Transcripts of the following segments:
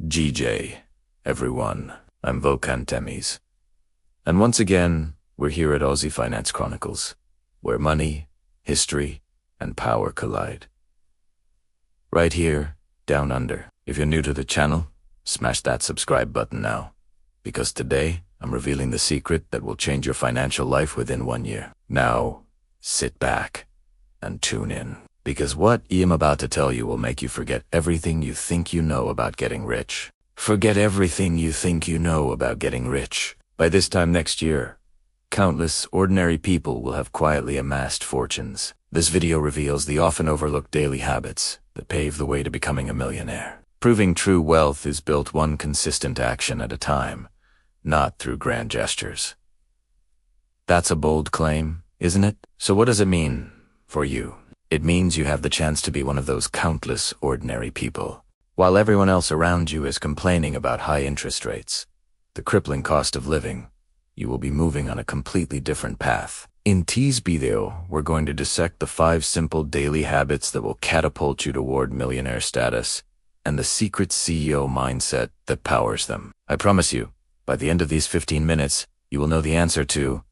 GJ, everyone. I'm Volkan Temis. And once again, we're here at Aussie Finance Chronicles, where money, history, and power collide. Right here, down under. If you're new to the channel, smash that subscribe button now, because today I'm revealing the secret that will change your financial life within 1 year. Now, sit back and tune in, because what I'm about to tell you will make you forget everything you think you know about getting rich. Forget everything you think you know about getting rich. By this time next year, countless ordinary people will have quietly amassed fortunes. This video reveals the often overlooked daily habits that pave the way to becoming a millionaire. Proving true wealth is built one consistent action at a time, not through grand gestures. That's a bold claim, isn't it? So what does it mean for you? It means you have the chance to be one of those countless ordinary people. While everyone else around you is complaining about high interest rates, the crippling cost of living, you will be moving on a completely different path. In today's video, we're going to dissect the 5 simple daily habits that will catapult you toward millionaire status and the secret CEO mindset that powers them. I promise you, by the end of these 15 minutes, you will know the answer to,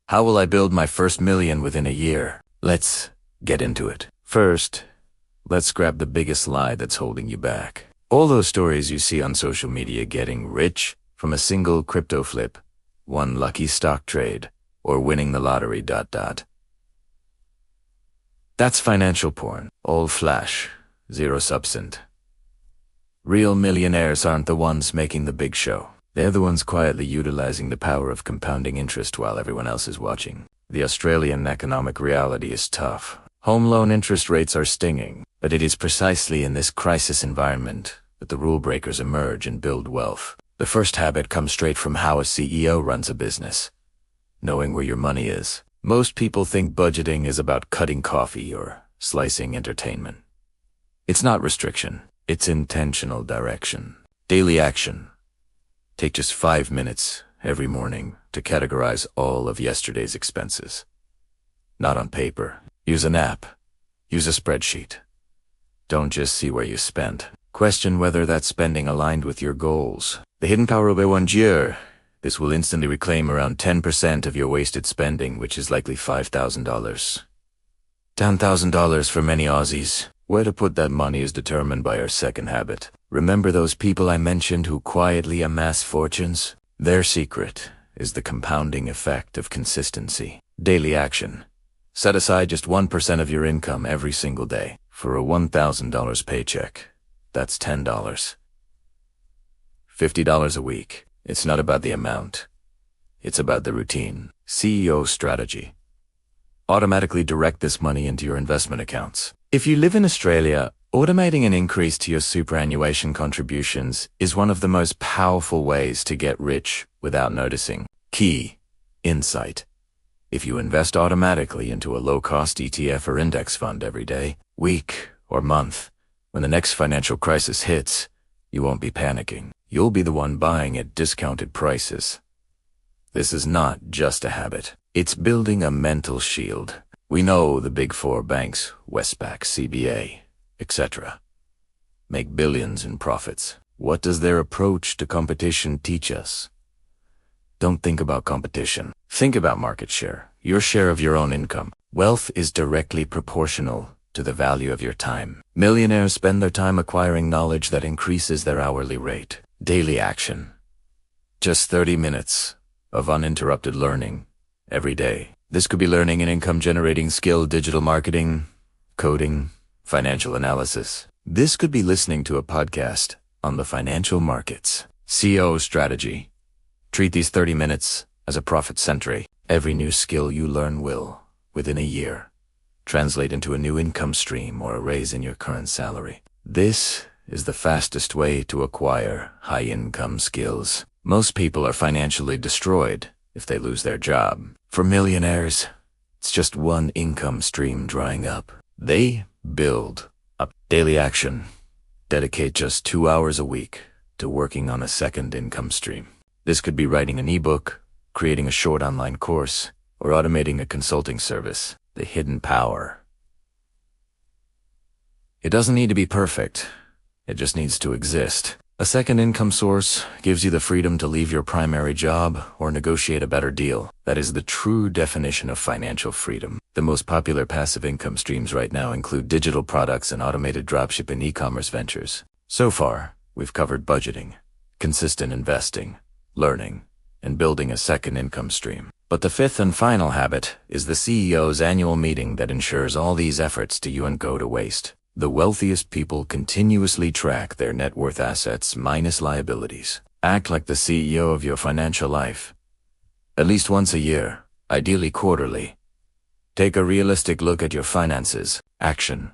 how will I build my first million within a year? Let's get into it. First, let's grab the biggest lie that's holding you back. All those stories you see on social media getting rich from a single crypto flip, one lucky stock trade, or winning the lottery ... That's financial porn. All flash, zero substance. Real millionaires aren't the ones making the big show. They're the ones quietly utilizing the power of compounding interest while everyone else is watching. The Australian economic reality is tough. Home loan interest rates are stinging, but it is precisely in this crisis environment that the rule breakers emerge and build wealth. The first habit comes straight from how a CEO runs a business. Knowing where your money is. Most people think budgeting is about cutting coffee or slicing entertainment. It's not restriction, it's intentional direction. Daily action. Take just 5 minutes every morning to categorize all of yesterday's expenses. Not on paper. Use an app. Use a spreadsheet. Don't just see where you spent. Question whether that spending aligned with your goals. The hidden power of 1 year. This will instantly reclaim around 10% of your wasted spending, which is likely $5,000. $10,000 for many Aussies. Where to put that money is determined by our second habit. Remember those people I mentioned who quietly amass fortunes? Their secret is the compounding effect of consistency. Daily action. Set aside just 1% of your income every single day. For a $1,000 paycheck, that's $10. $50 a week. It's not about the amount. It's about the routine. CEO strategy. Automatically direct this money into your investment accounts. If you live in Australia, automating an increase to your superannuation contributions is one of the most powerful ways to get rich without noticing. Key insight. If you invest automatically into a low-cost ETF or index fund every day, week, or month, when the next financial crisis hits, you won't be panicking. You'll be the one buying at discounted prices. This is not just a habit. It's building a mental shield. We know the big 4 banks, Westpac, CBA, etc., make billions in profits. What does their approach to competition teach us? Don't think about competition. Think about market share, your share of your own income. Wealth is directly proportional to the value of your time. Millionaires spend their time acquiring knowledge that increases their hourly rate. Daily action. Just 30 minutes of uninterrupted learning every day. This could be learning an income-generating skill, digital marketing, coding, financial analysis. This could be listening to a podcast on the financial markets. CEO strategy. Treat these 30 minutes as a profit century. Every new skill you learn will, within a year, translate into a new income stream or a raise in your current salary. This is the fastest way to acquire high-income skills. Most people are financially destroyed if they lose their job. For millionaires, it's just one income stream drying up. They build up. Daily action. Dedicate just 2 hours a week to working on a second income stream. This could be writing an ebook, creating a short online course, or automating a consulting service. The hidden power. It doesn't need to be perfect. It just needs to exist. A second income source gives you the freedom to leave your primary job or negotiate a better deal. That is the true definition of financial freedom. The most popular passive income streams right now include digital products and automated dropship and e-commerce ventures. So far, we've covered budgeting, consistent investing, learning, and building a second income stream. But the fifth and final habit is the CEO's annual meeting that ensures all these efforts don't go to waste. The wealthiest people continuously track their net worth assets minus liabilities. Act like the CEO of your financial life. At least once a year, ideally quarterly. Take a realistic look at your finances. Action.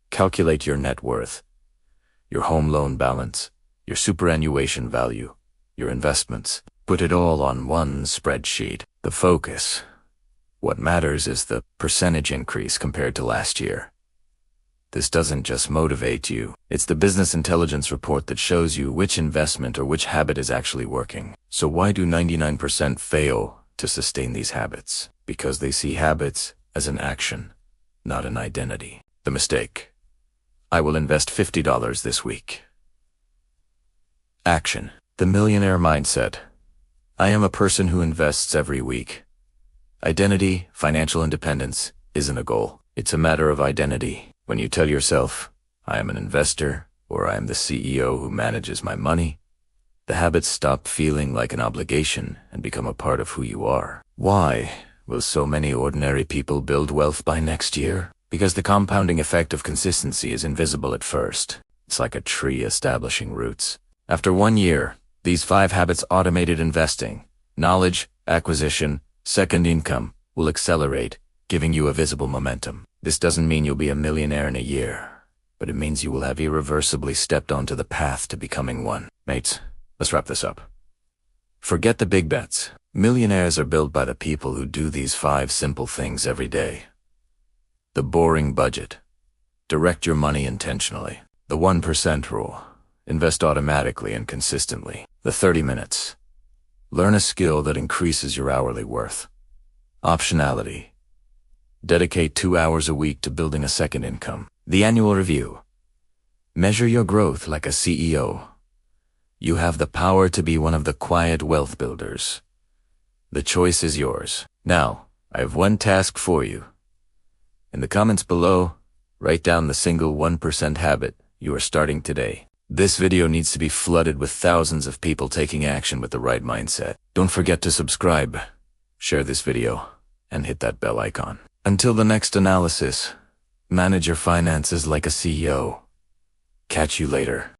Calculate your net worth, your home loan balance, your superannuation value, your investments. Put it all on one spreadsheet. The focus. What matters is the percentage increase compared to last year. This doesn't just motivate you. It's the business intelligence report that shows you which investment or which habit is actually working. So why do 99% fail to sustain these habits? Because they see habits as an action, not an identity. The mistake. I will invest $50 this week. Action. The millionaire mindset. I am a person who invests every week. Identity, financial independence, isn't a goal. It's a matter of identity. When you tell yourself, I am an investor, or I am the CEO who manages my money, the habits stop feeling like an obligation and become a part of who you are. Why will so many ordinary people build wealth by next year? Because the compounding effect of consistency is invisible at first. It's like a tree establishing roots. After 1 year, these 5 habits: automated investing, knowledge, acquisition, second income, will accelerate, giving you a visible momentum. This doesn't mean you'll be a millionaire in a year, but it means you will have irreversibly stepped onto the path to becoming one. Mates, let's wrap this up. Forget the big bets. Millionaires are built by the people who do these 5 simple things every day. The boring budget. Direct your money intentionally. The 1% rule. Invest automatically and consistently. The 30 minutes. Learn a skill that increases your hourly worth. Optionality. Dedicate 2 hours a week to building a second income. The annual review. Measure your growth like a CEO. You have the power to be one of the quiet wealth builders. The choice is yours. Now, I have one task for you. In the comments below, write down the single 1% habit you are starting today. This video needs to be flooded with thousands of people taking action with the right mindset. Don't forget to subscribe, share this video, and hit that bell icon. Until the next analysis, manage your finances like a CEO. Catch you later.